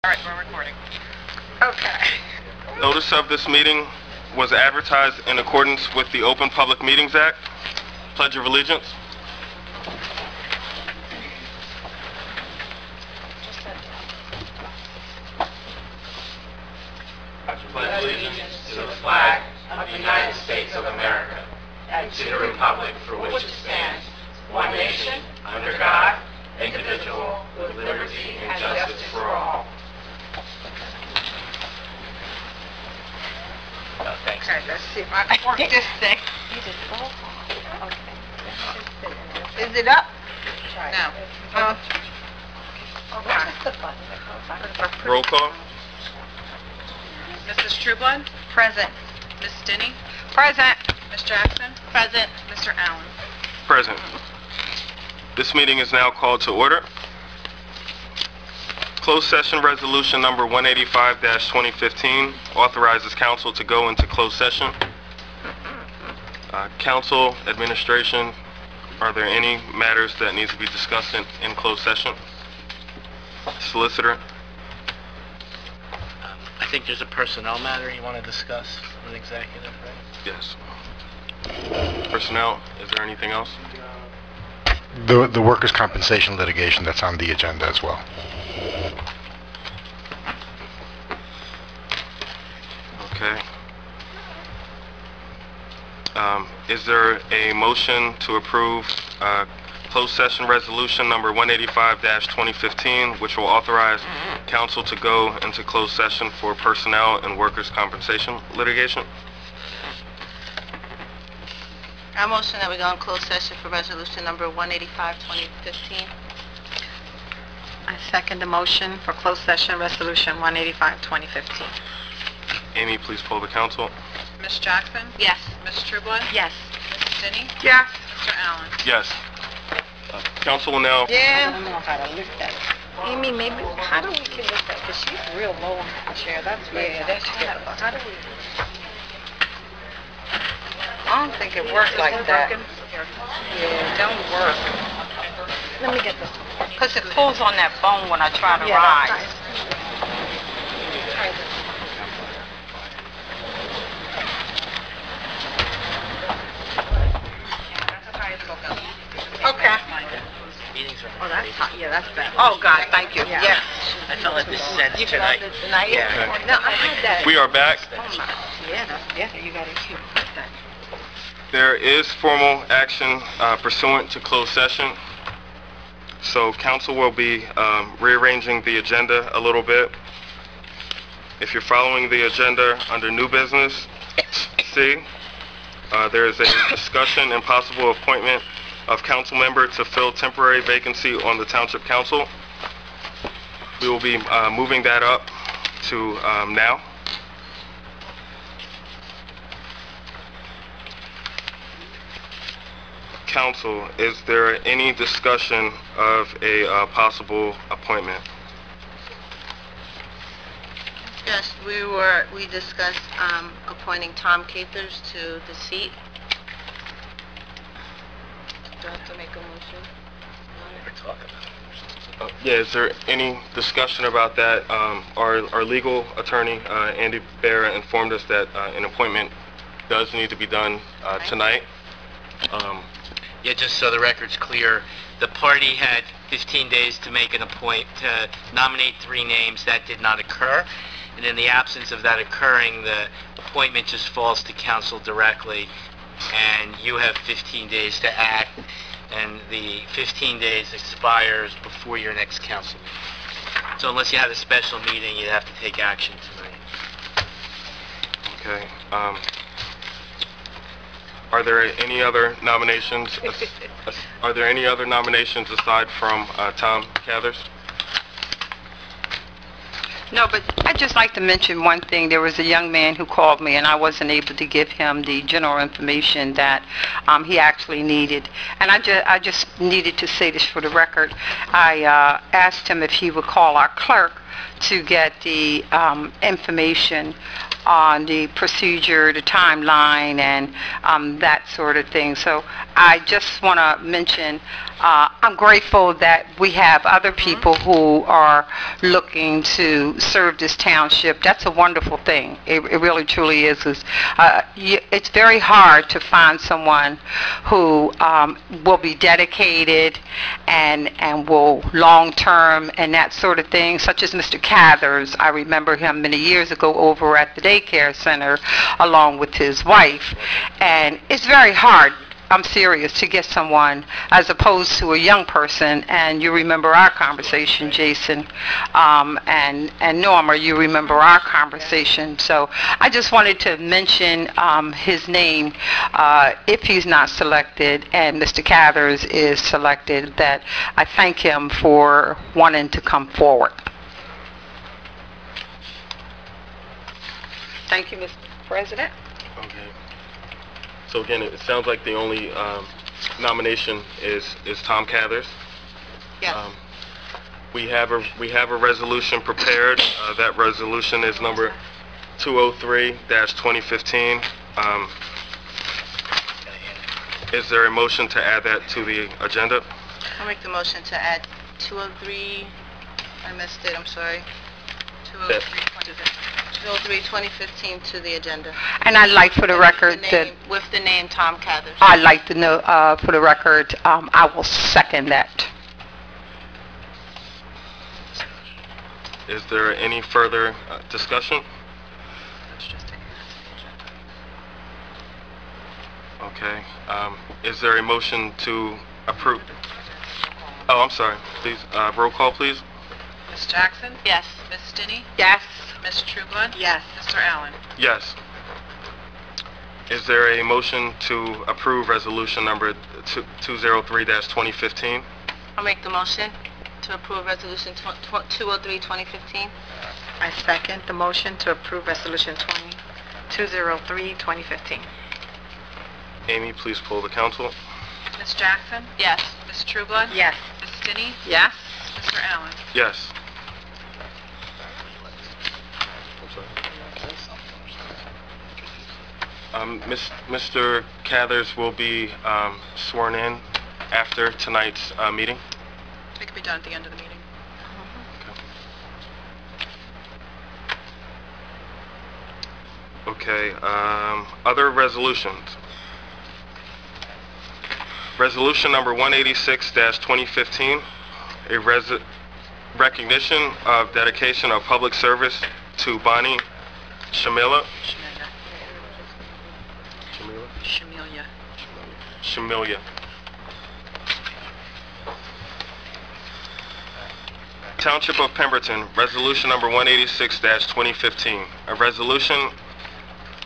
All right, we're recording. Okay. Notice of this meeting was advertised in accordance with the Open Public Meetings Act. Pledge of Allegiance. I pledge allegiance to the flag of the United States of America and to the republic for which it stands, one nation, under God, indivisible, with liberty and justice for all. Oh, thanks. Okay, let's see if I can work this thing. You just go. Okay. Is it up? No. Okay. What's the button that goes on? Roll call. Mrs. Trueblood? Present. Ms. Stinney? Present. Ms. Jackson? Present. Mr. Allen? Present. This meeting is now called to order. Closed session resolution number 185-2015 authorizes council to go into closed session. Council, administration, are there any matters that need to be discussed in closed session? Solicitor? I think there's a personnel matter you want to discuss with executive, right? Yes. Personnel, is there anything else? The workers' compensation litigation that's on the agenda as well. Okay. Is there a motion to approve closed session resolution number 185-2015, which will authorize council to go into closed session for personnel and workers' compensation litigation? I motion that we go in closed session for resolution number 185-2015. I second the motion for closed session resolution 185-2015. Amy, please poll the council. Ms. Jackson? Yes. Ms. Trueblood? Yes. Ms. Stinney? Yes. Mr. Allen? Yes. Council will now... I Yeah. don't know how to lift that. Amy, maybe, how do we... can lift that? Because she's real low on the chair. That's Yeah, that's good. How do we? I don't think it works like that. Yeah, it don't work. Let me get this. Because it pulls on that bone when I try to Yeah, rise. that's Okay. Meetings are... Oh, that's hot. Yeah, that's better. Oh, God, thank you. Yeah. Yes. I felt like this sense You tonight. felt it tonight? Yeah. No, I had that. We are back. Oh, my. Yeah, that's better. You got it too. There is formal action pursuant to closed session. So council will be rearranging the agenda a little bit. If you're following the agenda under new business, C, there is a discussion and possible appointment of council member to fill temporary vacancy on the Township Council. We will be moving that up to now. Council, is there any discussion of a possible appointment? Yes, we discussed appointing Tom Capers to the seat. Do I have to make a motion? We're talking about it. Yeah, is there any discussion about that? Our legal attorney, Andy Barra, informed us that an appointment does need to be done tonight. Yeah, just so the record's clear, the party had 15 days to make to nominate 3 names. That did not occur. And in the absence of that occurring, the appointment just falls to council directly. And you have 15 days to act. And the 15 days expires before your next council meeting. So unless you have a special meeting, you'd have to take action tonight. Okay. Are there any other nominations? Are there any other nominations aside from Tom Cathers? No, but I'd just like to mention one thing. There was a young man who called me, and I wasn't able to give him the general information that he actually needed. And I just needed to say this for the record. I asked him if he would call our clerk to get the information on the procedure, the timeline, and that sort of thing. So I just want to mention, I'm grateful that we have other people who are looking to serve this township. That's a wonderful thing. It really, truly is. It's very hard to find someone who will be dedicated and will long-term and that sort of thing, such as Mr. Cathers. I remember him many years ago over at the daycare center along with his wife. And it's very hard, I'm serious, to get someone as opposed to a young person. And you remember our conversation, Jason, and Norma, you remember our conversation. So I just wanted to mention his name if he's not selected and Mr. Cathers is selected, that I thank him for wanting to come forward. Thank you, Mr. President. Okay. So again, it sounds like the only nomination is Tom Cathers. Yes. We have a resolution prepared. That resolution is number 203-2015. Is there a motion to add that to the agenda? I'll make the motion to add 203, I missed it, I'm sorry. 203-2015 to the agenda. And I'd like for the record that With the name Tom Cathers. I'd like to know, for the record, I will second that. Is there any further discussion? Okay. Is there a motion to approve? Oh, I'm sorry. Please, roll call, please. Ms. Jackson? Yes. Ms. Stinney? Yes. Ms. Trueblood? Yes. Mr. Allen? Yes. Is there a motion to approve resolution number 203-2015? I'll make the motion to approve resolution 203-2015. I second the motion to approve Resolution 203-2015. Amy, please poll the council. Ms. Jackson? Yes. Ms. Trueblood? Yes. Ms. Stinney? Yes. Mr. Allen? Yes. Mr. Cathers will be sworn in after tonight's meeting. It could be done at the end of the meeting. Okay, other resolutions. Resolution number 186-2015, a recognition of dedication of public service to Bonnie Shamila. Shamilia. Township of Pemberton, resolution number 186-2015, a resolution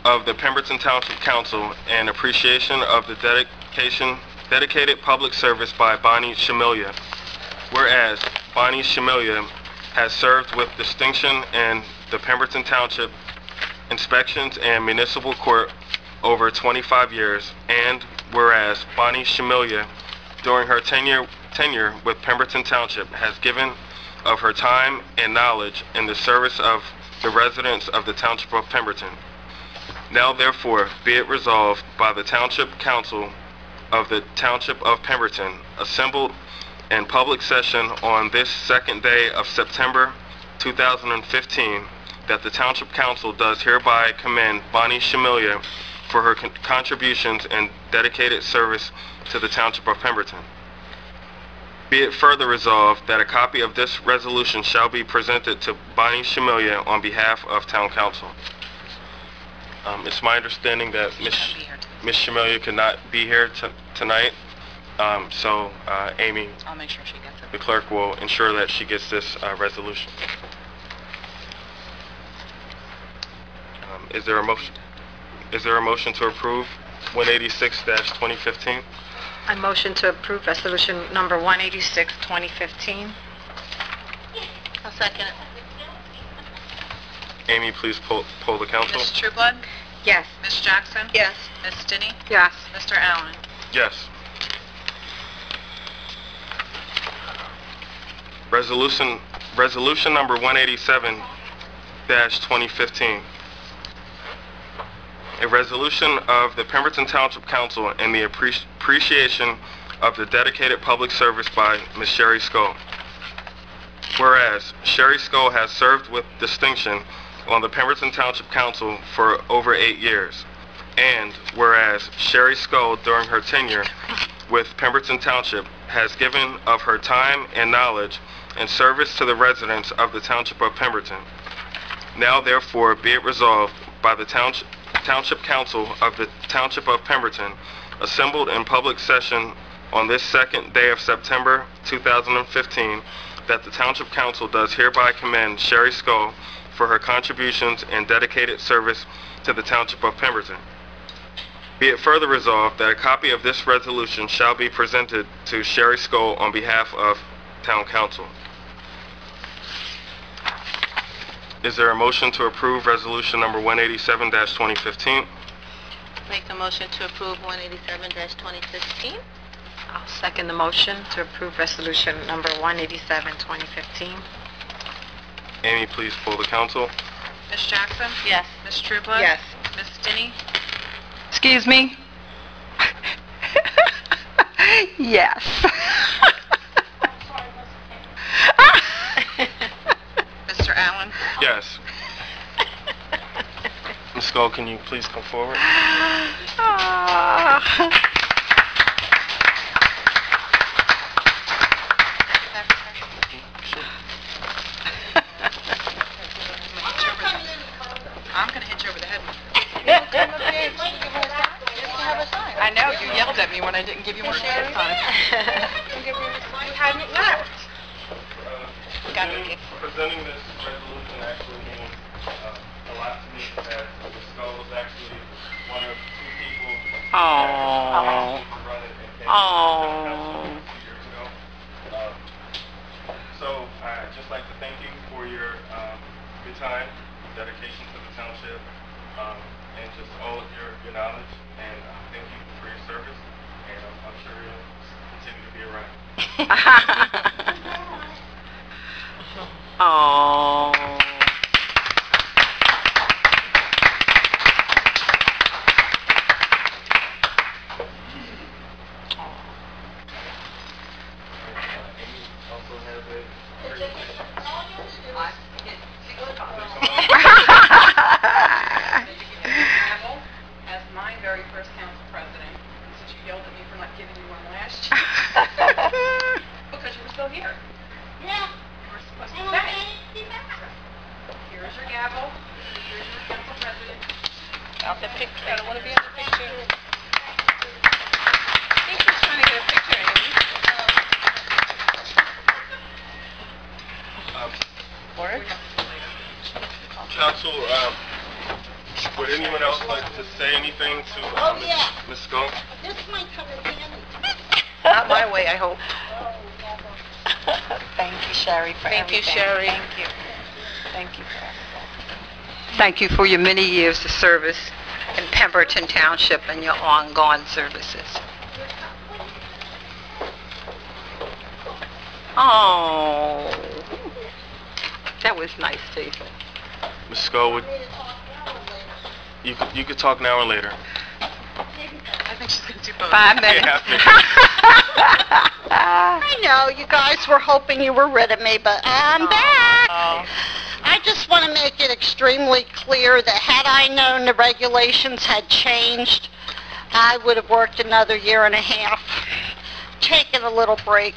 of the Pemberton Township Council in appreciation of the dedicated public service by Bonnie Shamilia. Whereas Bonnie Shamilia has served with distinction in the Pemberton Township inspections and municipal court over 25 years, and whereas Bonnie Shamilia, during her tenure with Pemberton Township, has given of her time and knowledge in the service of the residents of the Township of Pemberton. Now therefore be it resolved by the Township Council of the Township of Pemberton, assembled in public session on this second day of September 2015, that the Township Council does hereby commend Bonnie Shamilia for her contributions and dedicated service to the Township of Pemberton. Be it further resolved that a copy of this resolution shall be presented to Bonnie Shamilia on behalf of Town Council. It's my understanding that Ms. Shamilia could not be here tonight, so Amy, I'll make sure she gets it. the clerk, will ensure that she gets this resolution. Is there a motion? Is there a motion to approve 186-2015? I motion to approve Resolution number 186-2015. I'll second it. Amy, please poll the council. Ms. Trueblood? Yes. Ms. Jackson? Yes. Ms. Stinney? Yes. Mr. Allen? Yes. Resolution Resolution number 187-2015. A resolution of the Pemberton Township Council in the appreciation of the dedicated public service by Ms. Sherry Skull. Whereas Sherry Skull has served with distinction on the Pemberton Township Council for over 8 years. And whereas Sherry Skull, during her tenure with Pemberton Township, has given of her time and knowledge in service to the residents of the Township of Pemberton. Now therefore be it resolved by the Township Council of the Township of Pemberton, assembled in public session on this second day of September 2015, that the Township Council does hereby commend Sherry Skull for her contributions and dedicated service to the Township of Pemberton. Be it further resolved that a copy of this resolution shall be presented to Sherry Skull on behalf of Town Council. Is there a motion to approve resolution number 187-2015? Make a motion to approve 187-2015. I'll second the motion to approve resolution number 187, 2015. Amy, please poll the council. Ms. Jackson? Yes. Ms. Trueblood? Yes. Ms. Stinney? Excuse me? Yes. Mr. Allen? Yes. Ms. Skull, can you please come forward? I'm going to hit you over the head. I know, you yelled at me when I didn't give you more share time. You hadn't left. Presenting this resolution actually means a lot to me, as Ms. Skull was actually one of 2 people that Oh. to run it and came Oh. 2 years ago. So I'd just like to thank you for your time, dedication to the township, and just all of your knowledge, and thank you for your service, and I'm sure you'll continue to be around. Oh. Amy also has a As my very first council president, since you yelled at me for not giving you one last year. Because you were still here. Yeah. You were supposed to stay. Here's your gavel. Here's your council president. Out the picture. I don't want to be in the picture. I think he's trying to get a picture, Amy. Council, would anyone else like to say anything to Ms. Skull? This might come in handy. Not my way, I hope. Thank you, Sherry, for Thank you, everything. Sherry. Thank you. Thank you for everything. Thank you for your many years of service in Pemberton Township and your ongoing services. Oh, that was nice, Jason. Ms. Skull, you could talk now or later. I think she's going to do both. 5 minutes. I know you guys were hoping you were rid of me, but I'm back. I just want to make it extremely clear that had I known the regulations had changed, I would have worked another 1.5 years, taken a little break,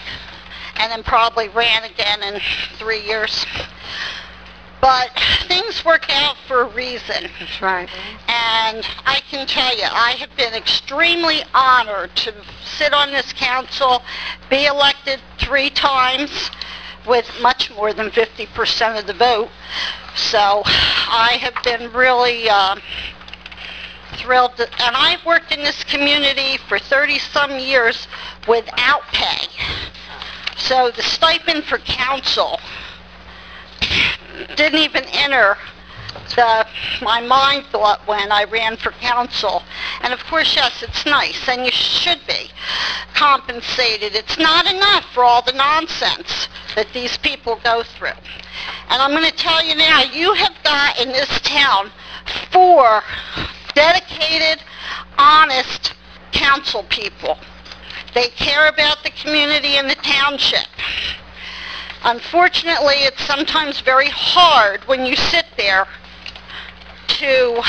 and then probably ran again in 3 years. But things work out for a reason. That's right. And I can tell you, I have been extremely honored to sit on this council, be elected 3 times with much more than 50% of the vote. So I have been really thrilled. And I've worked in this community for 30-some years without pay. So the stipend for council didn't even enter my mind thought when I ran for council. And of course, yes, it's nice, and you should be compensated. It's not enough for all the nonsense that these people go through. And I'm going to tell you now, you have got in this town 4 dedicated, honest council people. They care about the community and the township. Unfortunately, it's sometimes very hard when you sit there to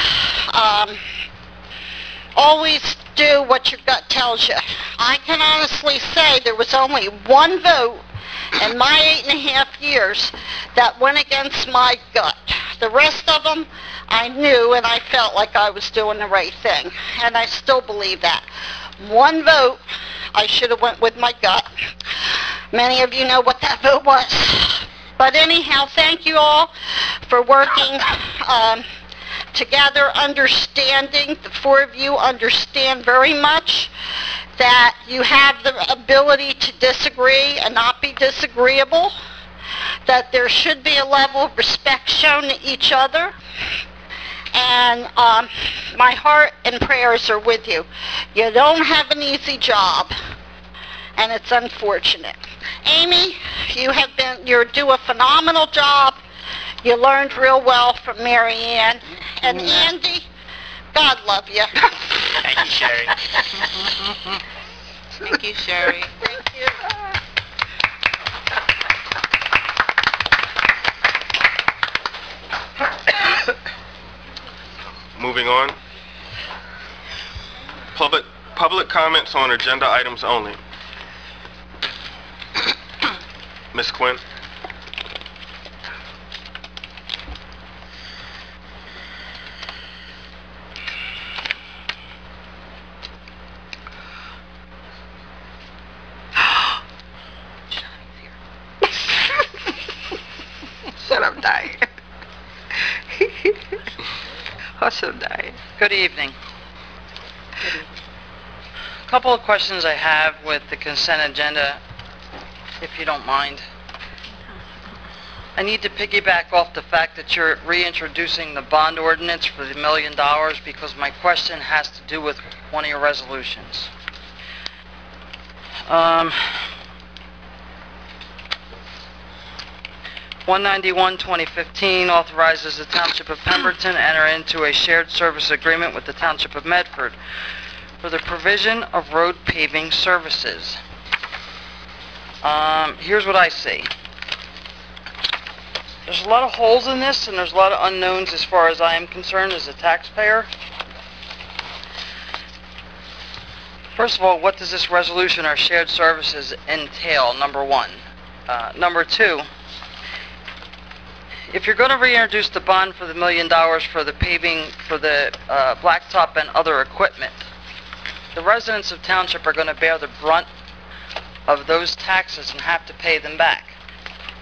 always do what your gut tells you. I can honestly say there was only 1 vote in my 8.5 years that went against my gut. The rest of them, I knew and I felt like I was doing the right thing, and I still believe that. 1 vote, I should have went with my gut. Many of you know what that vote was. But anyhow, thank you all for working together, understanding. The 4 of you understand very much that you have the ability to disagree and not be disagreeable, that there should be a level of respect shown to each other. And my heart and prayers are with you. You don't have an easy job, and it's unfortunate. Amy, you do a phenomenal job. You learned real well from Mary Ann. And Andy, God love you. Thank you, Sherry. Thank you, Sherry. Thank you. Moving on. Public comments on agenda items only. Ms. Quinn. Shut up, dying. Hush up, dying. Good evening. A couple of questions I have with the consent agenda, if you don't mind. I need to piggyback off the fact that you're reintroducing the bond ordinance for the $1 million because my question has to do with one of your resolutions. 191-2015 authorizes the Township of Pemberton to enter into a shared service agreement with the Township of Medford for the provision of road paving services. Here's what I see. There's a lot of holes in this, and there's a lot of unknowns as far as I am concerned as a taxpayer. First of all, what does this resolution or shared services entail, number 1? Number 2, if you're going to reintroduce the bond for the $1 million for the paving, for the blacktop and other equipment, the residents of Township are going to bear the brunt of those taxes and have to pay them back.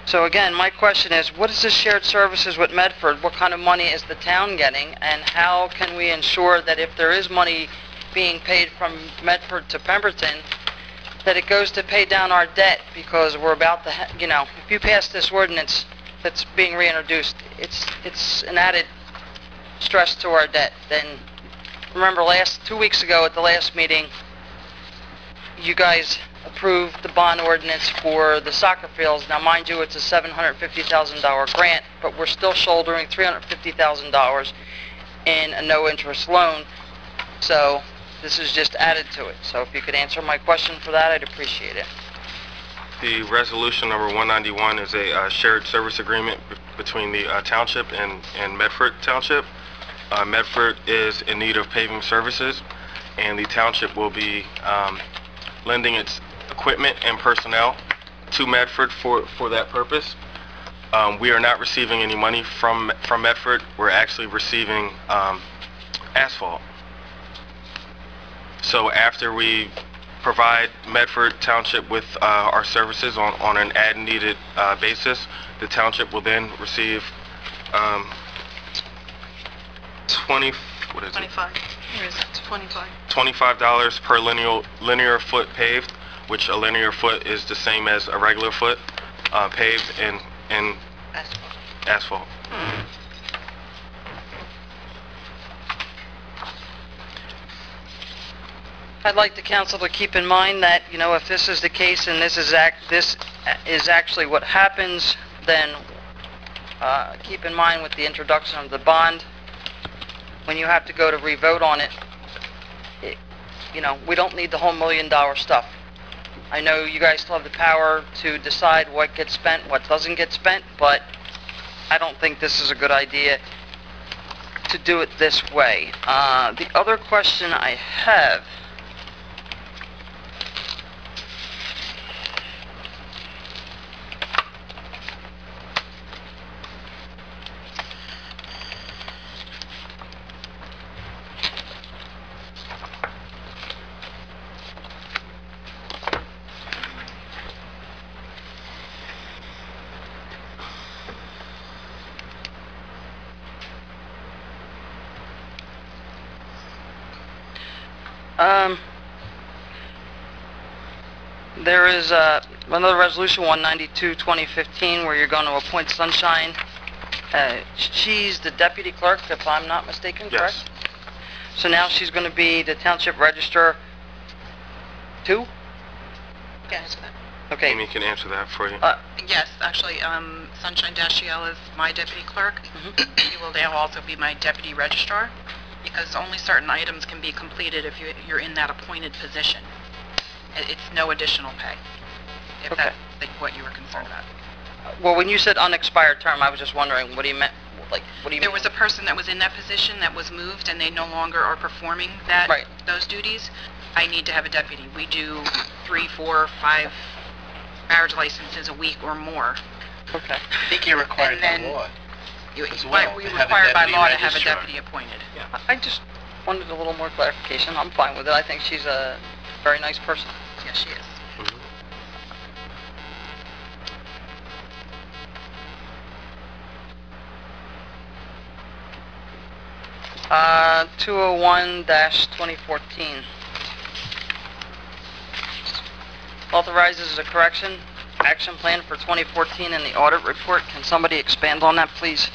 So again, my question is, what is this shared services with Medford? What kind of money is the town getting? And how can we ensure that if there is money being paid from Medford to Pemberton, that it goes to pay down our debt? Because we're about to, if you pass this ordinance that's being reintroduced, it's an added stress to our debt. Then, remember 2 weeks ago at the last meeting, you guys approved the bond ordinance for the soccer fields. Now, mind you, it's a $750,000 grant, but we're still shouldering $350,000 in a no-interest loan. So this is just added to it. So if you could answer my question for that, I'd appreciate it. The resolution number 191 is a shared service agreement between the Township and Medford Township. Medford is in need of paving services, and the Township will be lending its equipment and personnel to Medford for that purpose. We are not receiving any money from Medford. We're actually receiving asphalt. So after we provide Medford Township with our services on an as-needed basis, the Township will then receive $25 per linear foot paved, which a linear foot is the same as a regular foot paved in asphalt. I'd like the council to keep in mind that, you know, if this is the case and this is actually what happens, then keep in mind with the introduction of the bond, when you have to go to re-vote on it, you know, we don't need the whole $1 million stuff. I know you guys still have the power to decide what gets spent, what doesn't get spent, but I don't think this is a good idea to do it this way. The other question I have, there is another resolution, 192-2015, where you're going to appoint Sunshine. She's the deputy clerk, if I'm not mistaken, correct? Yes. So now she's going to be the township registrar 2? Yes. Okay. Amy can answer that for you. Yes, actually, Sunshine Dashiell is my deputy clerk. She will now also be my deputy registrar, because only certain items can be completed if you're in that appointed position. It's no additional pay, if Okay. that's what you were concerned about. Well, when you said unexpired term, I was just wondering, what do you mean? Like, what do you There mean? was a person that was in that position that was moved, and they no longer are performing that Right. those duties. I need to have a deputy. We do 3, 4, 5 marriage licenses a week or more. Okay. I think you're required And by then- law. We're As well, to have a required by deputy law to have a registrar. deputy appointed. I just wanted a little more clarification. I'm fine with it. I think she's a very nice person. Yes, she is. Mhm. 201-2014. Authorizes a correction action plan for 2014 in the audit report. Can somebody expand on that, please?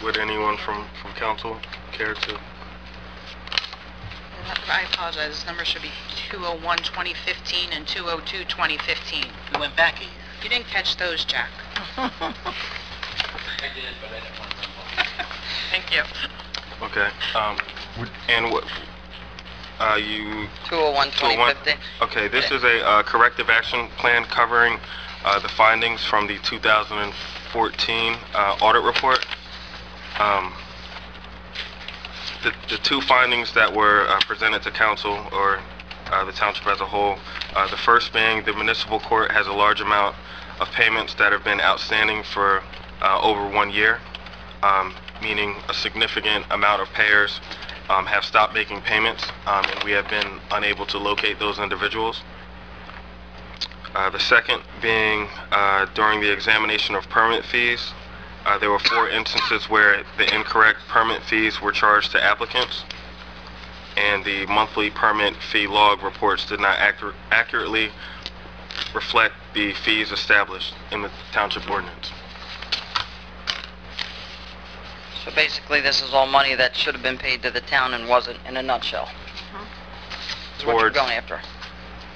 Would anyone from council care to? I apologize, this number should be 201-2015 and 202-2015. We went back a year. You didn't catch those, Jack. I did, but I didn't want to remember. Thank you. Okay. And what? You 201-2015. Okay, this is a corrective action plan covering the findings from the 2014 audit report. The two findings that were presented to council, or the township as a whole, the first being the municipal court has a large amount of payments that have been outstanding for over 1 year, meaning a significant amount of payers have stopped making payments, and we have been unable to locate those individuals. The second being during the examination of permit fees, there were 4 instances where the incorrect permit fees were charged to applicants, and the monthly permit fee log reports did not accurately reflect the fees established in the township ordinance. So basically, this is all money that should have been paid to the town and wasn't, in a nutshell. Is what Or- you're going after.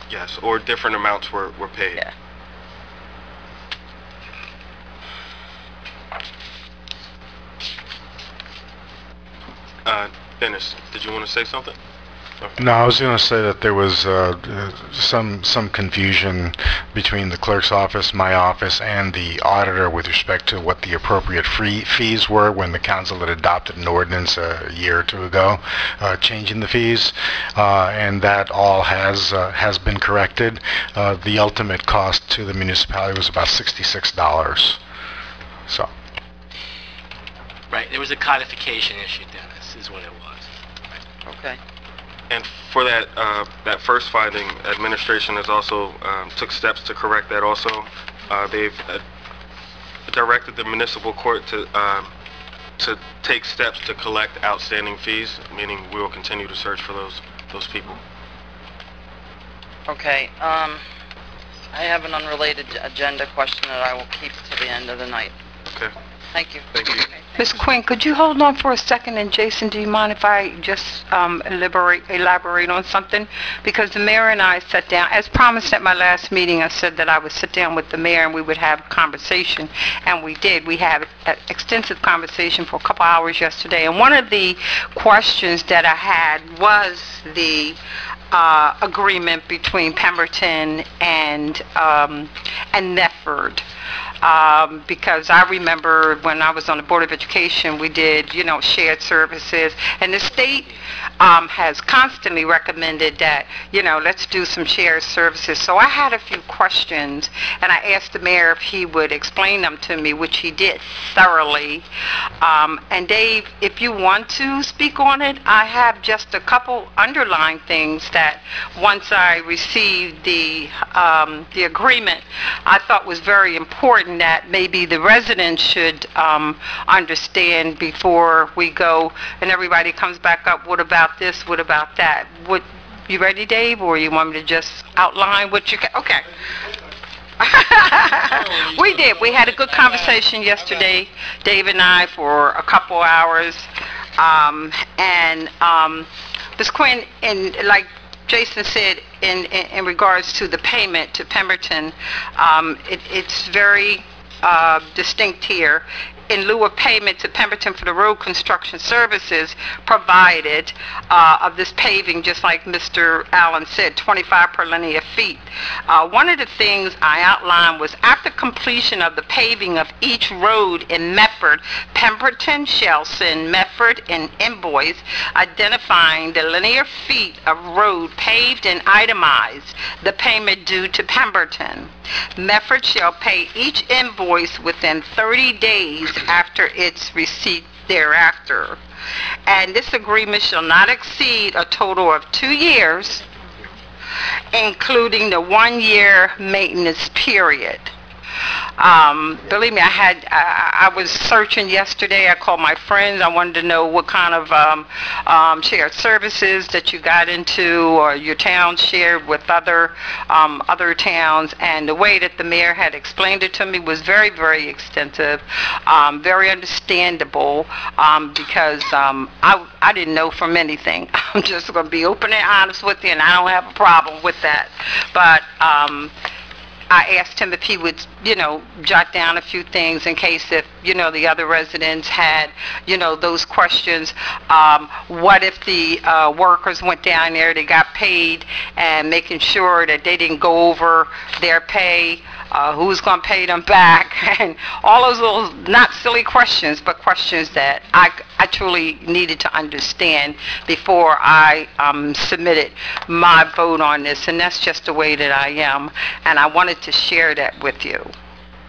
Yes, or different amounts were paid. Yeah. Dennis, did you want to say something? No, I was going to say that there was some confusion between the clerk's office, my office, and the auditor with respect to what the appropriate fees were when the council had adopted an ordinance a year or two ago, changing the fees, and that all has been corrected. The ultimate cost to the municipality was about $66. So. Right, there was a codification issue, Dennis, is what it was. Okay. And for that that first finding, administration has also took steps to correct that also. They've directed the municipal court to take steps to collect outstanding fees, meaning we will continue to search for those people. Okay, I have an unrelated agenda question that I will keep to the end of the night. Okay. Thank you. Thank you. Ms. Quinn, could you hold on for a second? And Jason, do you mind if I just elaborate on something? Because the mayor and I sat down, as promised at my last meeting, I said that I would sit down with the mayor and we would have a conversation, and we did. We had an extensive conversation for a couple hours yesterday, and one of the questions that I had was the agreement between Pemberton and Medford. Because I remember when I was on the Board of Education, we did, shared services, and the state has constantly recommended that, let's do some shared services. So I had a few questions, and I asked the mayor if he would explain them to me, which he did thoroughly. And Dave, if you want to speak on it, I have just a couple underlying things that once I received the agreement, I thought was very important that maybe the residents should understand before we go and everybody comes back up, what about this, what about that? You ready, Dave, or you want me to just outline what you okay. We did. We had a good conversation yesterday, Dave and I, for a couple hours. Ms. Quinn, like Jason said, in regards to the payment to Pemberton, it's very distinct here. In lieu of payment to Pemberton for the road construction services provided of this paving, just like Mr. Allen said, 25 per linear feet. One of the things I outlined was after completion of the paving of each road in Medford, Pemberton shall send Medford an invoice identifying the linear feet of road paved and itemize the payment due to Pemberton. Medford shall pay each invoice within 30 days after its receipt thereafter. And this agreement shall not exceed a total of 2 years, including the 1-year maintenance period. Believe me, I was searching yesterday. I called my friends. I wanted to know what kind of shared services that you got into or your town shared with other towns. And the way that the mayor had explained it to me was very, very extensive, very understandable, because I didn't know from anything. I'm just going to be open and honest with you, and I don't have a problem with that. But I asked him if he would, jot down a few things in case if, the other residents had, those questions. What if the workers went down there, they got paid, and making sure that they didn't go over their pay, who's going to pay them back, and all those little, not silly questions, but questions that I truly needed to understand before I submitted my vote on this, and that's just the way that I am, and I wanted to share that with you.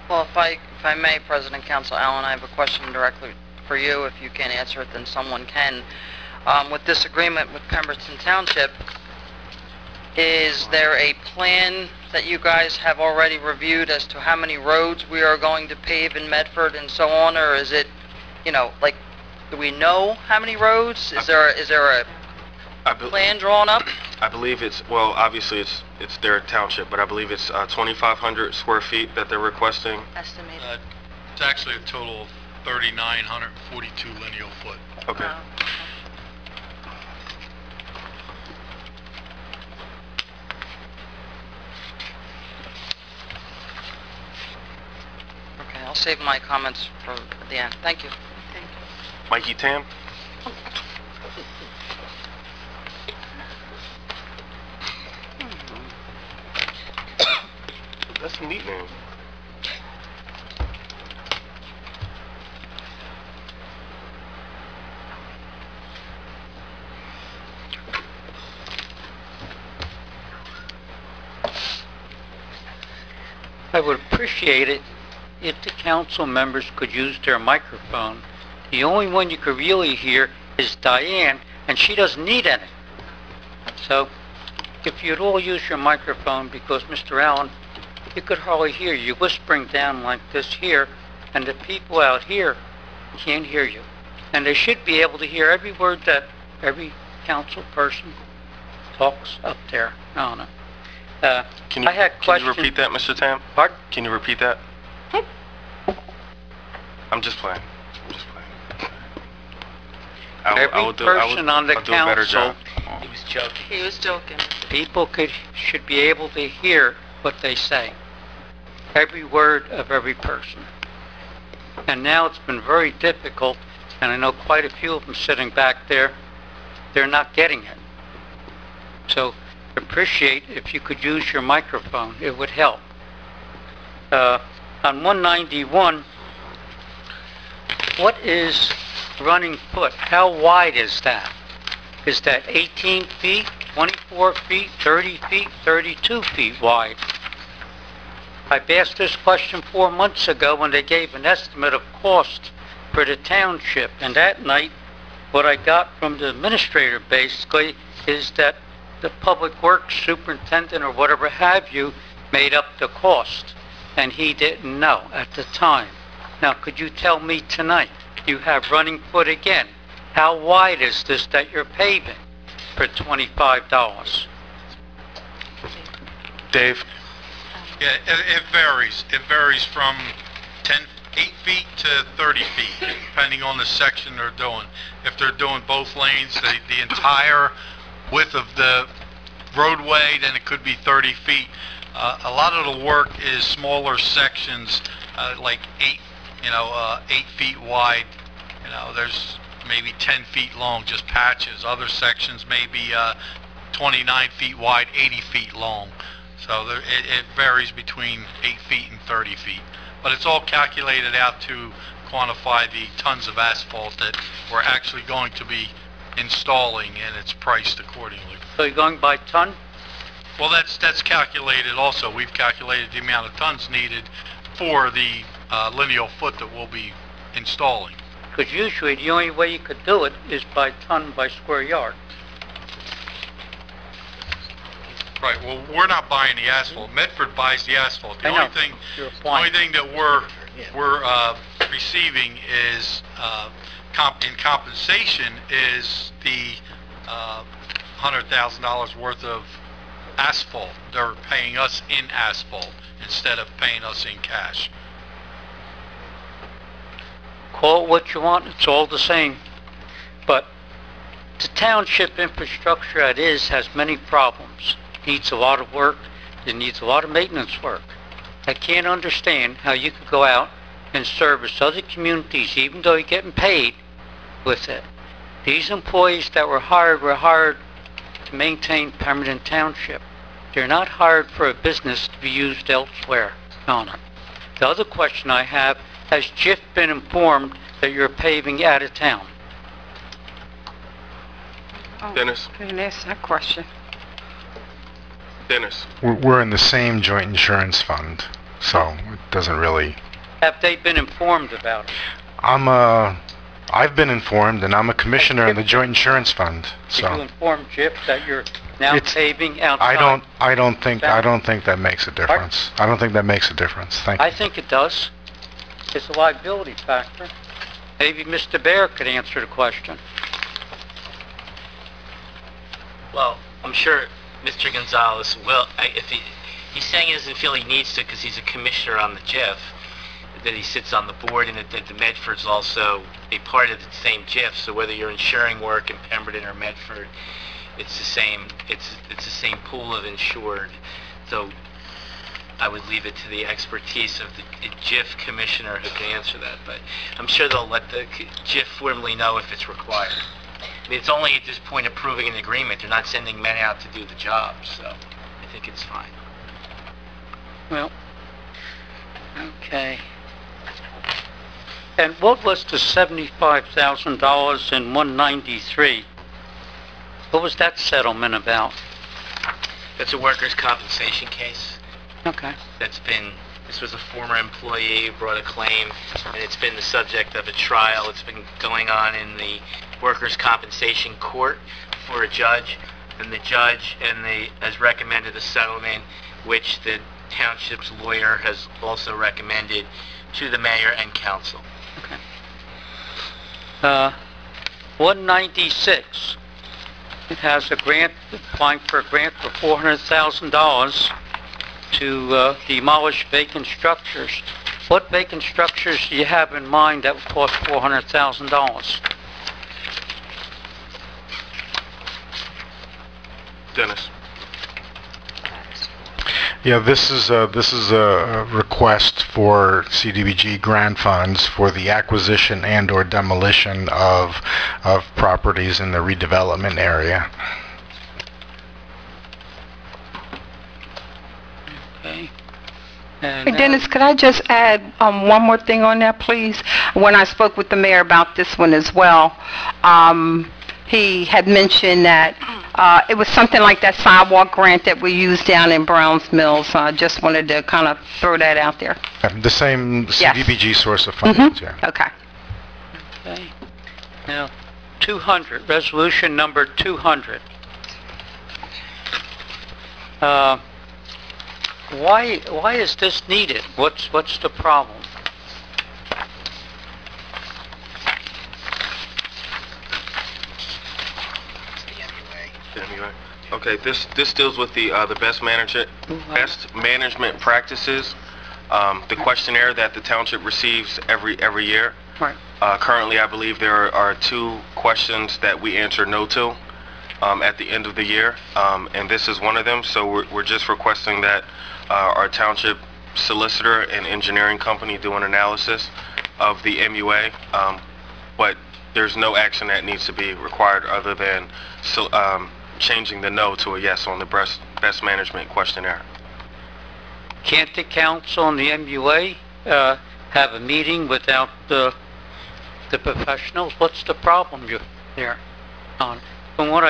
Well, if I may, President Council Allen, I have a question directly for you. If you can't answer it, then someone can. With this agreement with Pemberton Township, is there a plan that you guys have already reviewed as to how many roads we are going to pave in Medford and so on, or is it, do we know how many roads? Is there a plan drawn up? I believe obviously it's their township, but I believe it's 2,500 square feet that they're requesting. Estimated. It's actually a total of 3,942 lineal foot. Okay. Wow. Okay, I'll save my comments for the end. Thank you. Mikey Tam? That's a neat name. I would appreciate it if the council members could use their microphone. The only one you could really hear is Diane, and she doesn't need any. So, if you'd all use your microphone, because Mr. Allen, you could hardly hear you whispering down like this here, and the people out here can't hear you. And they should be able to hear every word that every council person talks up there. No. Can I had you questions. repeat that, Mr. Tam? Pardon? Can you repeat that? I'm just playing. Every person on the I'll do a better council, job. He was joking. He was joking. people should be able to hear what they say. Every word of every person. And now it's been very difficult, and I know quite a few of them sitting back there, they're not getting it. So appreciate if you could use your microphone, it would help. On 191, what is running foot? How wide is that? Is that 18 feet, 24 feet, 30 feet, 32 feet wide? I've asked this question 4 months ago when they gave an estimate of cost for the township, and that night, what I got from the administrator basically is that the public works superintendent or whatever have you made up the cost, and he didn't know at the time. Now, could you tell me tonight, you have running foot again, how wide is this that you're paving for $25? Dave? Yeah, it varies. It varies from 8 feet to 30 feet, depending on the section they're doing. If they're doing both lanes, the entire width of the roadway, then it could be 30 feet. A lot of the work is smaller sections, like 8 feet wide. There's maybe 10 feet long, just patches. Other sections may be 29 feet wide, 80 feet long. So it varies between 8 feet and 30 feet. But it's all calculated out to quantify the tons of asphalt that we're actually going to be installing, and it's priced accordingly. So you're going by ton? Well, that's calculated also. We've calculated the amount of tons needed for the lineal foot that we'll be installing. Because usually the only way you could do it is by ton by square yard. Right, well, we're not buying the asphalt. Medford buys the asphalt. The only thing that we're receiving is, in compensation, is the $100,000 worth of asphalt. They're paying us in asphalt instead of paying us in cash. Call it what you want, it's all the same. But the township infrastructure as is has many problems. It needs a lot of work, it needs a lot of maintenance work. I can't understand how you could go out and service other communities even though you're getting paid with it. These employees that were hired to maintain Pemberton Township. They're not hired for a business to be used elsewhere on it. The other question I have, has Jiff been informed that you're paving out of town? Dennis? Couldn't ask that question. Dennis? We're in the same joint insurance fund, so it doesn't really... Have they been informed about it? I've been informed, and I'm a commissioner in the joint insurance fund, Did you so... inform Jiff that you're now paving outside? I don't think that makes a difference. I don't think that makes a difference. Thank you. I think it does. It's a liability factor. Maybe Mr. Bear could answer the question. Well, I'm sure Mr. Gonzalez will, if he's saying he doesn't feel he needs to because he's a commissioner on the JIF, that he sits on the board, and that the Medford's also a part of the same JIF, so whether you're insuring work in Pemberton or Medford, it's the same pool of insured. So I would leave it to the expertise of the JIF commissioner who can answer that, but I'm sure they'll let the JIF formally know if it's required. I mean, it's only at this point approving an agreement. They're not sending men out to do the job, so I think it's fine. Well, okay. And what was the $75,000 in 193? What was that settlement about? That's a workers' compensation case. Okay. This was a former employee who brought a claim, and it's been the subject of a trial. It's been going on in the workers' compensation court for a judge, and the judge has recommended a settlement, which the township's lawyer has also recommended to the mayor and council. Okay. 196. It has a grant, applying for a grant for $400,000 to demolish vacant structures. What vacant structures do you have in mind that would cost $400,000? Dennis? Yeah, this is a request for CDBG grant funds for the acquisition and/or demolition of properties in the redevelopment area. Okay. Hey, And, Dennis, could I just add one more thing on that, please? When I spoke with the mayor about this one as well, he had mentioned that it was something like that sidewalk grant that we used down in Browns Mills. So I just wanted to kind of throw that out there. The same Yes. CDBG source of funds, yeah. Okay. Okay. Now, 200, resolution number 200. Why is this needed? What's the problem? Anyway. Okay, this deals with the best management practices, the questionnaire that the township receives every year. Right. Currently, I believe there are 2 questions that we answer no to at the end of the year, and this is one of them. So we're just requesting that our township solicitor and engineering company do an analysis of the MUA, but there's no action that needs to be required other than changing the no to a yes on the best management questionnaire. Can't the council and the MUA have a meeting without the professionals? What's the problem there? From what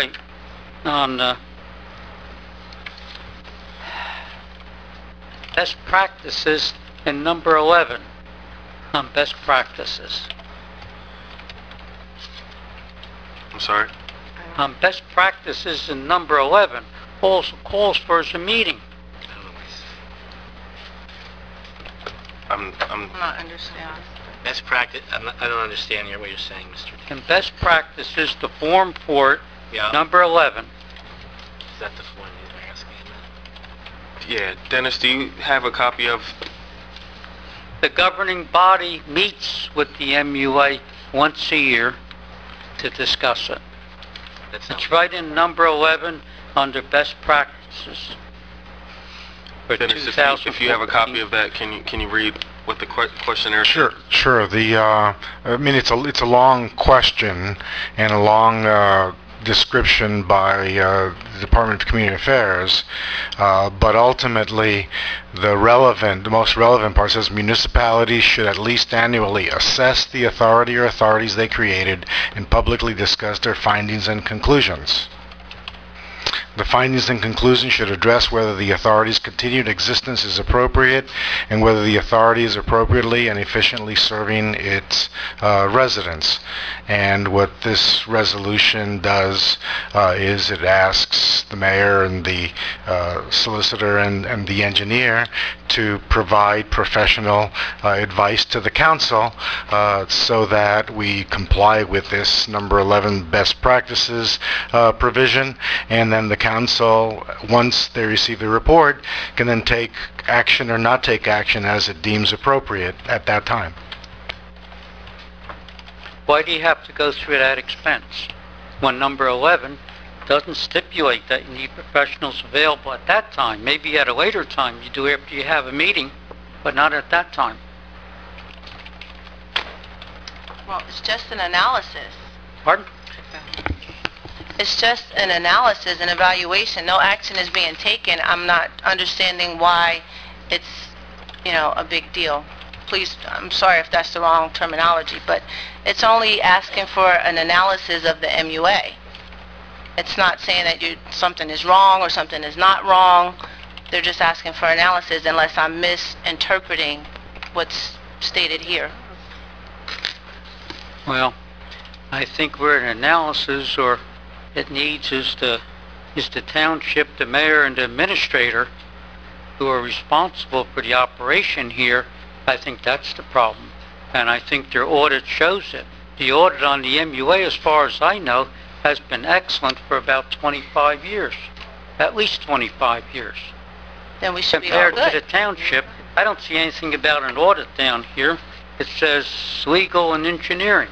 best practices in number 11 on best practices. I'm sorry? Best practices in number 11 also calls for us a meeting. I'm not understanding. Best practice, I don't understand what you're saying, Mr. And best practices, the form for it, Yeah. number 11. Is that the form you're asking about? Yeah, Dennis, do you have a copy of? The governing body meets with the MUA once a year to discuss it. That sounds It's right in number 11 under best practices. For Dennis, if you have a copy of that, can you read what the questionnaire says? Sure. I mean, it's a long question and a long description by the Department of Community Affairs, but ultimately the most relevant part says municipalities should at least annually assess the authority or authorities they created and publicly discuss their findings and conclusions. The findings and conclusions should address whether the authority's continued existence is appropriate and whether the authority is appropriately and efficiently serving its residents. And what this resolution does is it asks the mayor and the solicitor and the engineer to provide professional advice to the council so that we comply with this number 11 best practices provision, and then the council, once they receive the report, can then take action or not take action as it deems appropriate at that time. Why do you have to go through that expense when number 11 doesn't stipulate that you need professionals available at that time? Maybe at a later time you do after you have a meeting, but not at that time. Well, it's just an analysis. Pardon? It's just an analysis, an evaluation. No action is being taken. I'm not understanding why it's, a big deal. Please, I'm sorry if that's the wrong terminology, but it's only asking for an analysis of the MUA. It's not saying that something is wrong or something is not wrong. They're just asking for analysis, unless I'm misinterpreting what's stated here. Well, I think we're in analysis, or it needs is the township, the mayor, and the administrator who are responsible for the operation here. I think that's the problem, and I think their audit shows it. The audit on the MUA, as far as I know, has been excellent for about 25 years, at least 25 years. Then we should be all Compared to good. the township, I don't see anything about an audit down here. It says legal and engineering.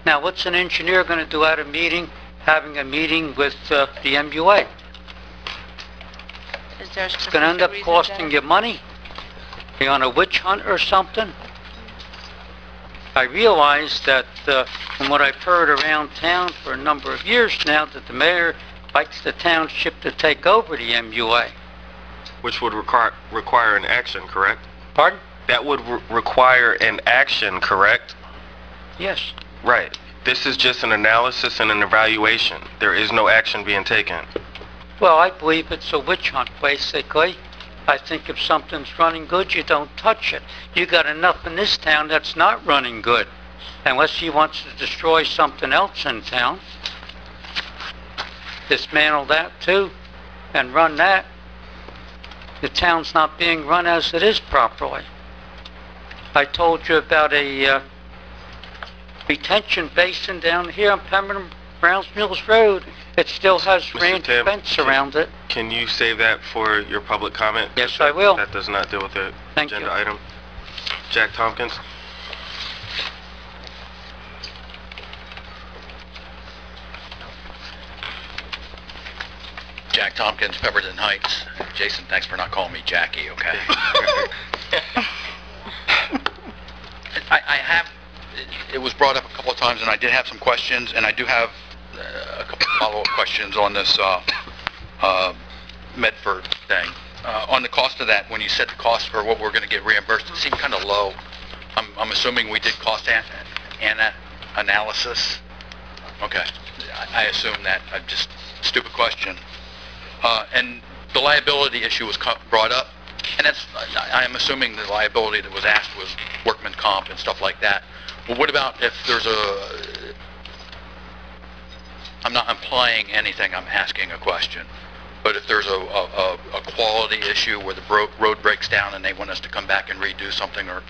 Now, what's an engineer going to do at a meeting, having a meeting with the MUA? Is there a It's going to end specific up reason, costing Dennis? you money. You on a witch hunt or something? I realize that from what I've heard around town for a number of years now, that the mayor likes the township to take over the MUA. Which would require an action, correct? Pardon? That would require an action, correct? Yes. Right. This is just an analysis and an evaluation. There is no action being taken. Well, I believe it's a witch hunt, basically. I think if something's running good, you don't touch it. You got enough in this town that's not running good. Unless he wants to destroy something else in town. Dismantle that too, and run that. The town's not being run as it is properly. I told you about a retention basin down here on Pemberton, Browns Mills Road. It still has Mr. ranch Tim, fence around it. Can you save that for your public comment? Yes, I will. That does not deal with the Thank agenda you. item. Jack Tompkins? Jack Tompkins, Pemberton Heights. Jason, thanks for not calling me Jackie, okay? I have, it was brought up a couple of times, and I did have some questions, and I do have a couple of follow-up questions on this Medford thing. On the cost of that, when you said the cost for what we're going to get reimbursed, it seemed kind of low. I'm assuming we did cost analysis. Okay, I assume that. Just stupid question. And the liability issue was brought up, and that's, I am assuming the liability that was asked was workman comp and stuff like that. Well, what about if there's I'm not implying anything, I'm asking a question. But if there's a quality issue where the road breaks down and they want us to come back and redo something or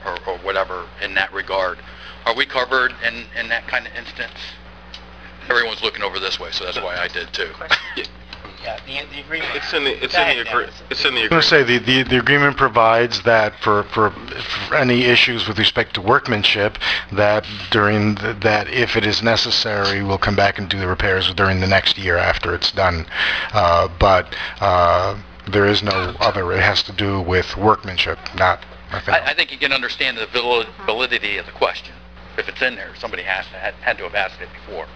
whatever in that regard, are we covered in that kind of instance? Everyone's looking over this way, so that's why I did too. Yeah, the agreement. It's in the I was agreement. going to say, the agreement provides that for any issues with respect to workmanship, that that if it is necessary, we'll come back and do the repairs during the next year after it's done. But there is no other, it has to do with workmanship, not... I think you can understand the validity of the question. If it's in there, somebody had to have asked it before.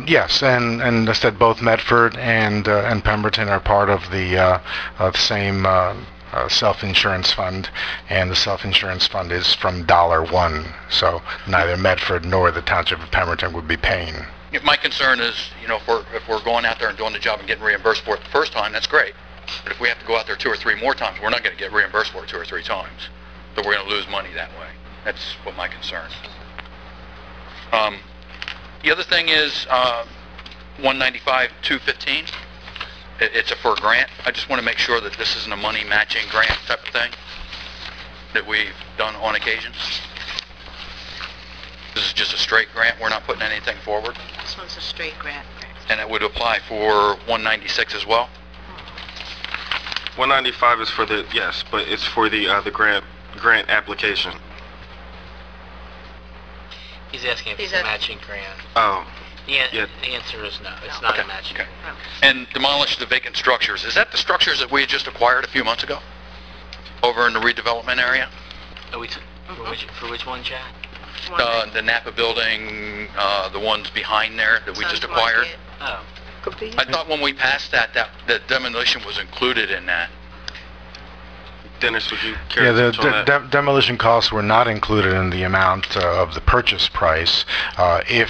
Yes, and I said both Medford and Pemberton are part of the same self-insurance fund, and the self-insurance fund is from $1, so neither Medford nor the Township of Pemberton would be paying. My concern is, if we're going out there and doing the job and getting reimbursed for it the first time, that's great. But if we have to go out there 2 or 3 more times, we're not going to get reimbursed for it 2 or 3 times. So we're going to lose money that way. That's what my concern is. The other thing is 195-215. It's a for grant. I just want to make sure that this isn't a money matching grant type of thing that we've done on occasion. This is just a straight grant. We're not putting anything forward. This one's a straight grant. And it would apply for 196 as well? 195 is for the, yes, but it's for the grant application. He's asking if it's a matching grant. Oh. The answer is no. It's not a matching grant. And demolish the vacant structures. Is that the structures that we had just acquired a few months ago? Over in the redevelopment area? Are we for which one, Jack? The Napa building, the ones behind there that we just acquired? Oh. I thought when we passed that the demolition was included in that. Dennis, would you care to touch on that? Demolition costs were not included in the amount of the purchase price. If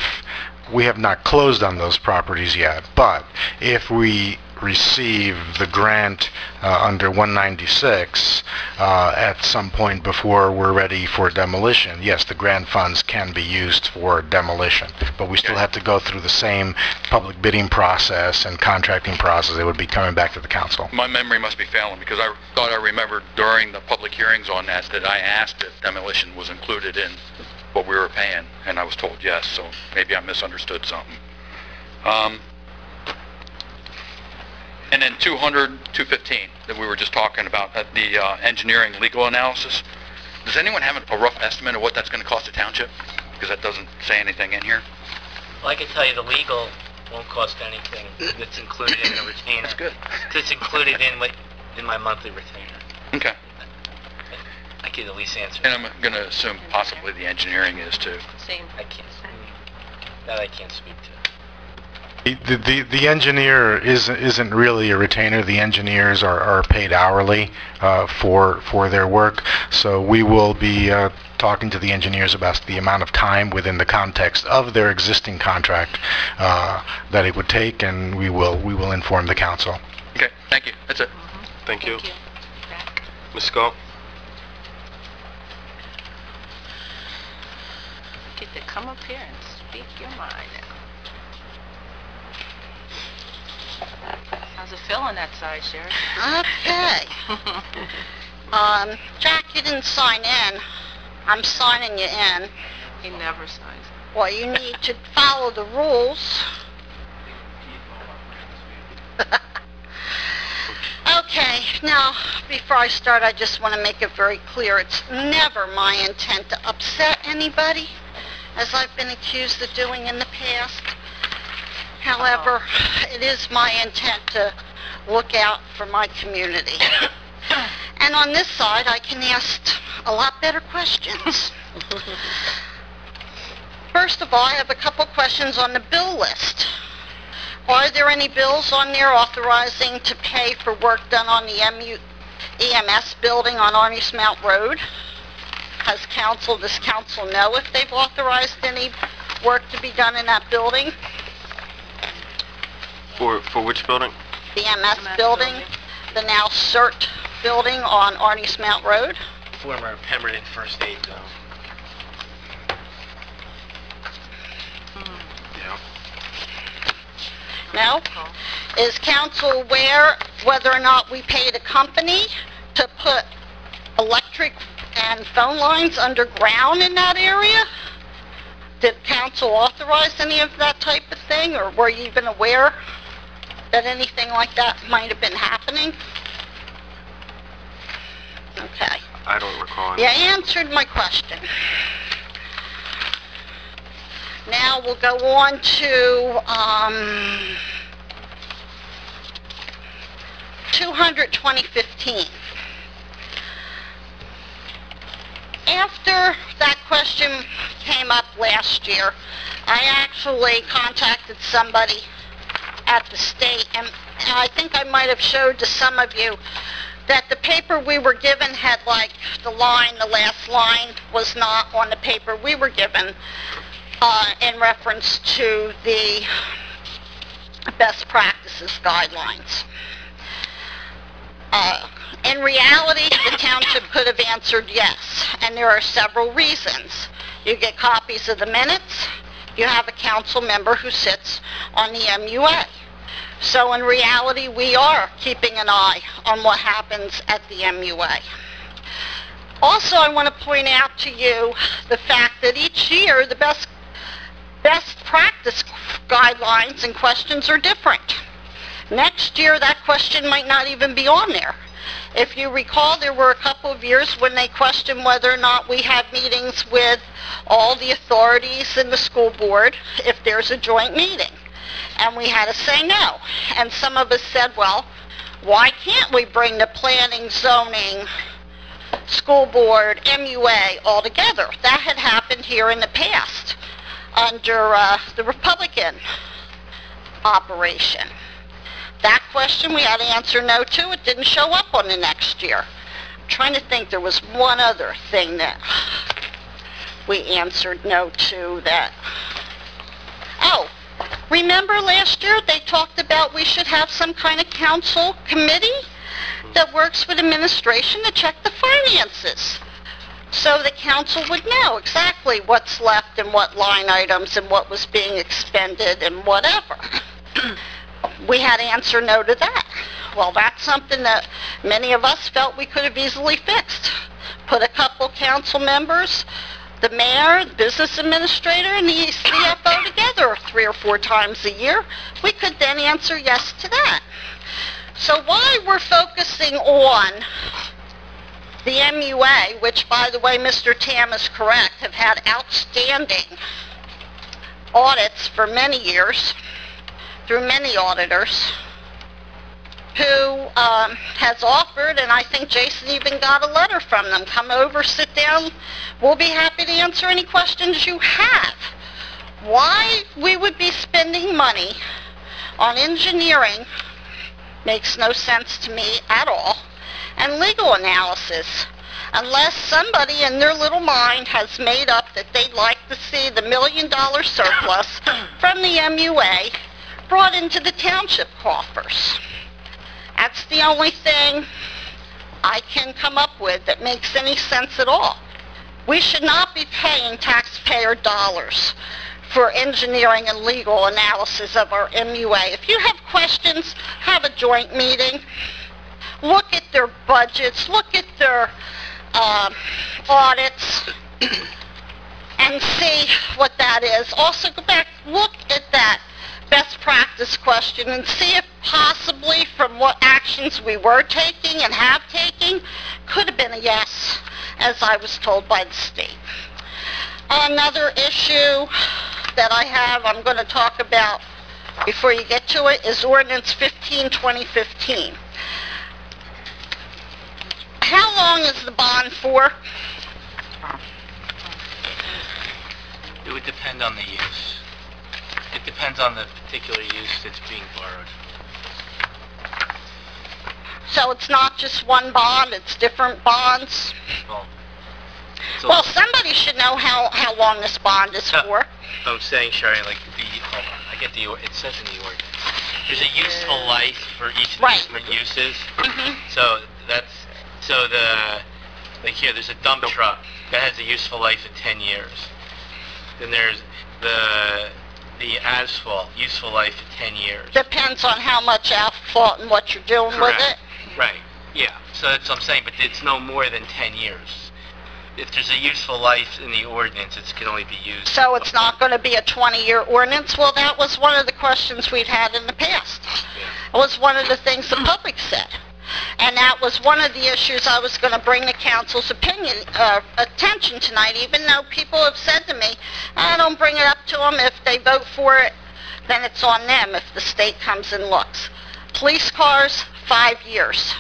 we have not closed on those properties yet, but if we receive the grant under 196 at some point before we're ready for demolition, yes, the grant funds can be used for demolition, but we still have to go through the same public bidding process and contracting process. It would be coming back to the council. My memory must be failing, because I thought I remembered during the public hearings on that I asked if demolition was included in what we were paying, and I was told yes, so maybe I misunderstood something. And then 215 that we were just talking about, the engineering legal analysis. Does anyone have a rough estimate of what that's going to cost the township? Because that doesn't say anything in here. Well, I can tell you the legal won't cost anything. It's included in the retainer. That's good. It's included in my monthly retainer. Okay. I can at least answer. And I'm going to assume possibly the engineering is too. Same. I can't. That I can't speak to. The engineer isn't really a retainer. The engineers are paid hourly for their work. So we will be talking to the engineers about the amount of time within the context of their existing contract that it would take, and we will inform the council. Okay, thank you. That's it. Thank you. Ms. Scott? Get to come up here and speak your mind. How's it feel on that side, Sheriff? Okay. Jack, you didn't sign in. I'm signing you in. He never signs. Well, you need to follow the rules. Okay, now, before I start, I just want to make it very clear. It's never my intent to upset anybody, as I've been accused of doing in the past. However, it is my intent to look out for my community. And on this side, I can ask a lot better questions. First of all, I have a couple questions on the bill list. Are there any bills on there authorizing to pay for work done on the EMS building on Arnie's Mount Road? Does council know if they've authorized any work to be done in that building? For which building? The EMS building, the now CERT building on Arnie's Mount Road? Former Pemberton First Aid Zone. No? Is council aware whether or not we paid a company to put electric and phone lines underground in that area? Did council authorize any of that type of thing, or were you even aware that anything like that might have been happening? Okay. I don't recall. You answered my question. Now we'll go on to 2015. After that question came up last year, I actually contacted somebody at the state, and I think I might have showed to some of you that the paper we were given had like the last line was not on the paper we were given in reference to the best practices guidelines. In reality, the township could have answered yes, and there are several reasons. You get copies of the minutes. You have a council member who sits on the MUA. So in reality, we are keeping an eye on what happens at the MUA. Also, I want to point out to you the fact that each year the best practice guidelines and questions are different. Next year, that question might not even be on there. If you recall, there were a couple of years when they questioned whether or not we have meetings with all the authorities in the school board if there's a joint meeting. And we had to say no. And some of us said, well, why can't we bring the planning, zoning, school board, MUA all together? That had happened here in the past under the Republican operation. That question we had to answer no to. It didn't show up on the next year. I'm trying to think, there was one other thing that we answered no to that... Oh, remember last year they talked about we should have some kind of council committee that works with administration to check the finances, so the council would know exactly what's left and what line items and what was being expended and whatever. We had to answer no to that. Well, that's something that many of us felt we could have easily fixed. Put a couple council members, the mayor, the business administrator, and the CFO together 3 or 4 times a year. We could then answer yes to that. So why we're focusing on the MUA, which, by the way, Mr. Tam is correct, have had outstanding audits for many years through many auditors, who has offered, and I think Jason even got a letter from them, come over, sit down, we'll be happy to answer any questions you have. Why we would be spending money on engineering makes no sense to me at all, and legal analysis, unless somebody in their little mind has made up that they'd like to see the $1 million surplus from the MUA brought into the township coffers. That's the only thing I can come up with that makes any sense at all. We should not be paying taxpayer dollars for engineering and legal analysis of our MUA. If you have questions, have a joint meeting. Look at their budgets, look at their audits, and see what that is. Also go back, look at that best practice question and see if possibly from what actions we were taking and have taken could have been a yes, as I was told by the state. Another issue that I have, I'm going to talk about before you get to it, is Ordinance 15/2015. How long is the bond for? It would depend on the use. It depends on the particular use that's being borrowed. So it's not just one bond, it's different bonds? Well, somebody should know how long this bond is for. I'm saying, Sherry, like hold on, I get it says in the ordinance. There's a useful life for each of the different uses. Like here, there's a dump truck that has a useful life of 10 years. Then there's the asphalt, useful life of 10 years. Depends on how much asphalt and what you're doing with it. Right, yeah. So that's what I'm saying, but it's no more than 10 years. If there's a useful life in the ordinance, it can only be used. So it's not going to be a 20-year ordinance? Well, that was one of the questions we'd had in the past. It was one of the things the public said. And that was one of the issues I was going to bring the council's attention tonight, even though people have said to me, I don't bring it up to them. If they vote for it, then it's on them if the state comes and looks. Police cars, 5 years.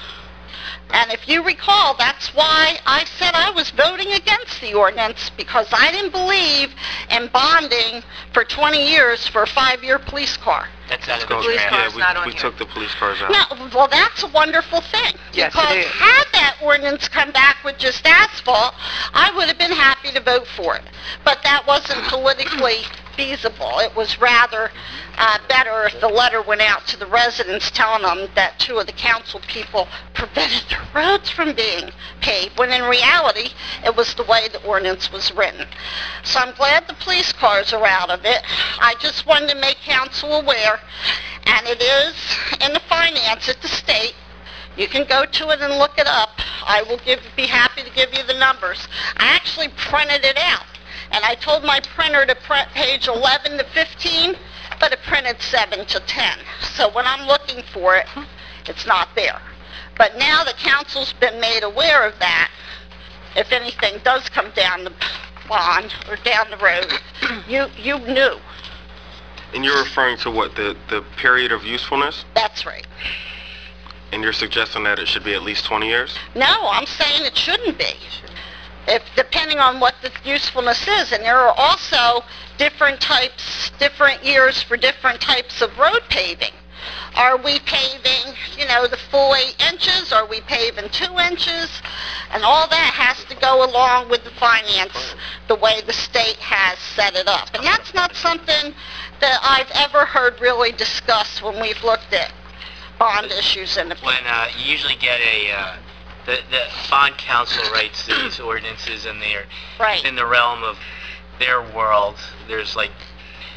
And if you recall, that's why I said I was voting against the ordinance, because I didn't believe in bonding for 20 years for a 5-year police car. That's out of the police cars, we took the police cars out. No, well, that's a wonderful thing. Yes, because it is. had that ordinance come back with just asphalt, I would have been happy to vote for it. But that wasn't politically feasible. It was rather better if the letter went out to the residents telling them that 2 of the council people prevented their roads from being paved, when in reality, it was the way the ordinance was written. So I'm glad the police cars are out of it. I just wanted to make council aware, and it is in the finance at the state. You can go to it and look it up. I will be happy to give you the numbers. I actually printed it out, and I told my printer to print page 11 to 15, but it printed 7 to 10. So when I'm looking for it, it's not there. But now the council's been made aware of that. If anything does come down the bond or down the road, you knew. And you're referring to what, the period of usefulness? That's right. And you're suggesting that it should be at least 20 years? No, I'm saying it shouldn't be. If depending on what the usefulness is, and there are also different years for different types of road paving. Are we paving, the full 8 inches? Are we paving 2 inches? And all that has to go along with the finance, the way the state has set it up. And that's not something that I've ever heard really discussed when we've looked at bond issues in the When you usually get the bond council writes these ordinances, and they're in the realm of their world. There's like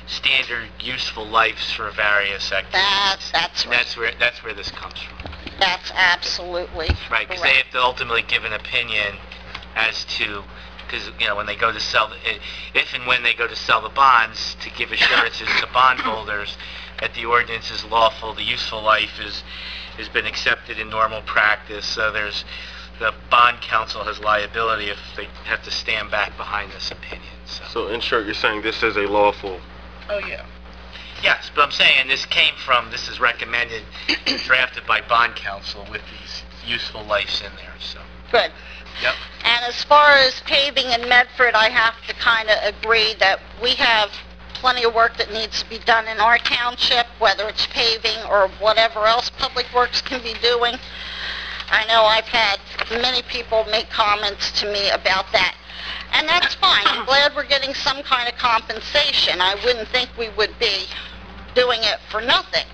standard useful lives for various activities. That's right. That's where this comes from. That's absolutely right, because they have to ultimately give an opinion as to, because when they go to sell, if and when they go to sell the bonds, to give assurances to bondholders that the ordinance is lawful, the useful life has been accepted in normal practice. The bond counsel has liability if they have to stand back behind this opinion. So in short, you're saying this is a lawful... Oh, yeah. Yes, but I'm saying this is recommended, drafted by bond counsel with these useful lives in there, so. Good. Yep. And as far as paving in Medford, I have to kind of agree that we have plenty of work that needs to be done in our township, whether it's paving or whatever else Public Works can be doing. I know I've had many people make comments to me about that. And that's fine. I'm glad we're getting some kind of compensation. I wouldn't think we would be doing it for nothing.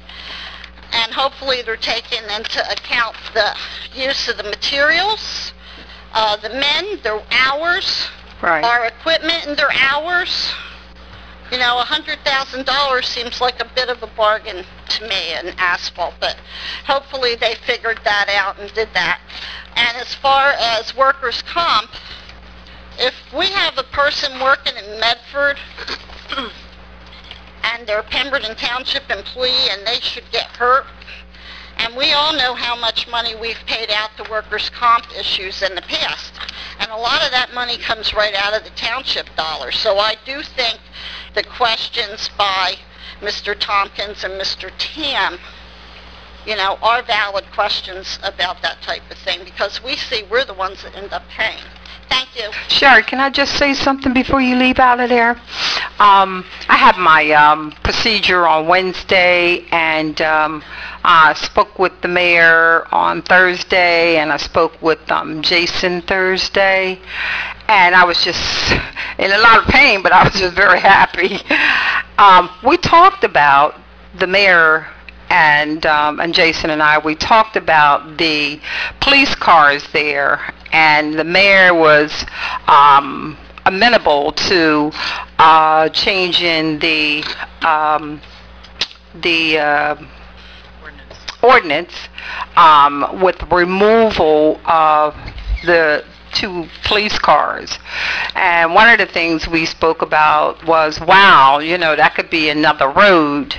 And hopefully they're taking into account the use of the materials, the men, their hours, our equipment and their hours. You know, $100,000 seems like a bit of a bargain to me in asphalt, but hopefully they figured that out and did that. And as far as workers' comp, if we have a person working in Medford and they're a Pemberton Township employee and they should get hurt, and we all know how much money we've paid out to workers' comp issues in the past, and a lot of that money comes right out of the township dollars. So I do think the questions by Mr. Tompkins and Mr. Tam, you know, are valid questions about that type of thing, because we see we're the ones that end up paying. Thank you. Sherry, can I just say something before you leave out of there? I have my procedure on Wednesday, and I spoke with the mayor on Thursday, and I spoke with Jason Thursday, and I was just in a lot of pain, but I was just very happy. We talked about the mayor and Jason and I, we talked about the police cars there, and the mayor was amenable to changing the ordinance with removal of the 2 police cars. And one of the things we spoke about was, wow, you know, that could be another road.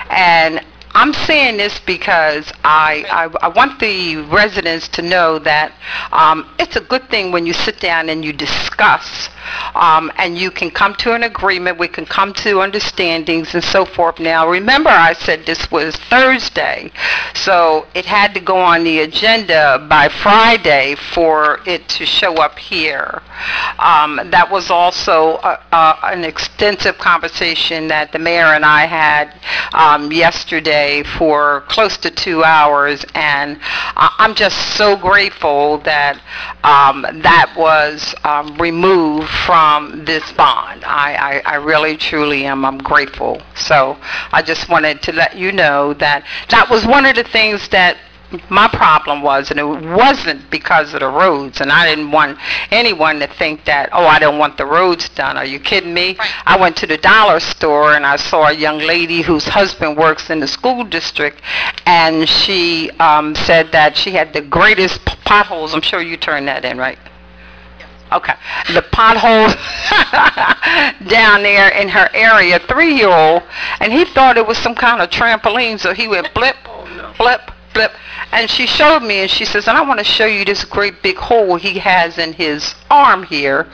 And I'm saying this because I want the residents to know that it's a good thing when you sit down and you discuss, and you can come to an agreement, we can come to understandings and so forth. Now, remember I said this was Thursday, so it had to go on the agenda by Friday for it to show up here. That was also an extensive conversation that the mayor and I had yesterday for close to 2 hours, and I'm just so grateful that that was removed from this bond. I really truly am. I'm grateful. So I just wanted to let you know that that was one of the things that my problem was, and it wasn't because of the roads, and I didn't want anyone to think that, oh, I don't want the roads done. Are you kidding me? Right. I went to the dollar store and I saw a young lady whose husband works in the school district, and she said that she had the greatest potholes. I'm sure you turned that in, right? Okay. The potholes down there in her area, 3-year-old, and he thought it was some kind of trampoline, so he went blip, blip, blip. And she showed me, and she says, and I want to show you this great big hole he has in his arm here,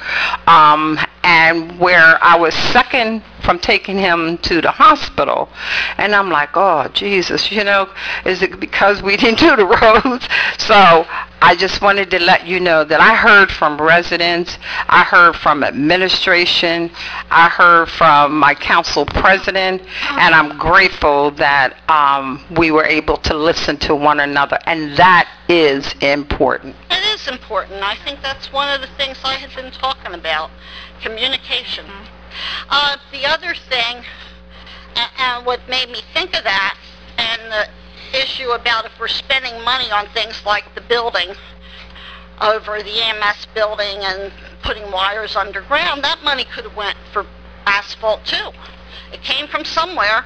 and where I was second from taking him to the hospital. And I'm like, oh, Jesus, you know, is it because we didn't do the roads? So I just wanted to let you know that I heard from residents, I heard from administration, I heard from my council president, and I'm grateful that we were able to listen to one another, and that is important. It is important. I think that's one of the things I had been talking about, communication. The other thing, and what made me think of that, and the issue about if we're spending money on things like the building over the EMS building and putting wires underground, that money could have went for asphalt too. It came from somewhere.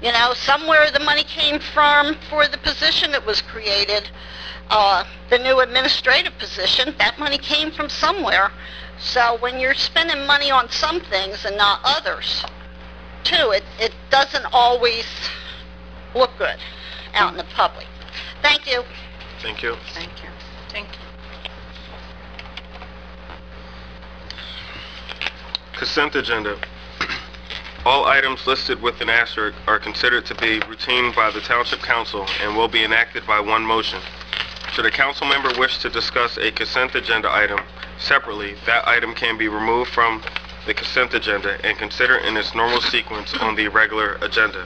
You know, somewhere the money came from for the position that was created, the new administrative position. That money came from somewhere. So when you're spending money on some things and not others, too, it doesn't always look good out in the public. Thank you. Thank you. Thank you. Thank you. Consent agenda. All items listed with an asterisk are considered to be routine by the Township Council and will be enacted by one motion. Should a council member wish to discuss a consent agenda item separately, that item can be removed from the consent agenda and considered in its normal sequence on the regular agenda.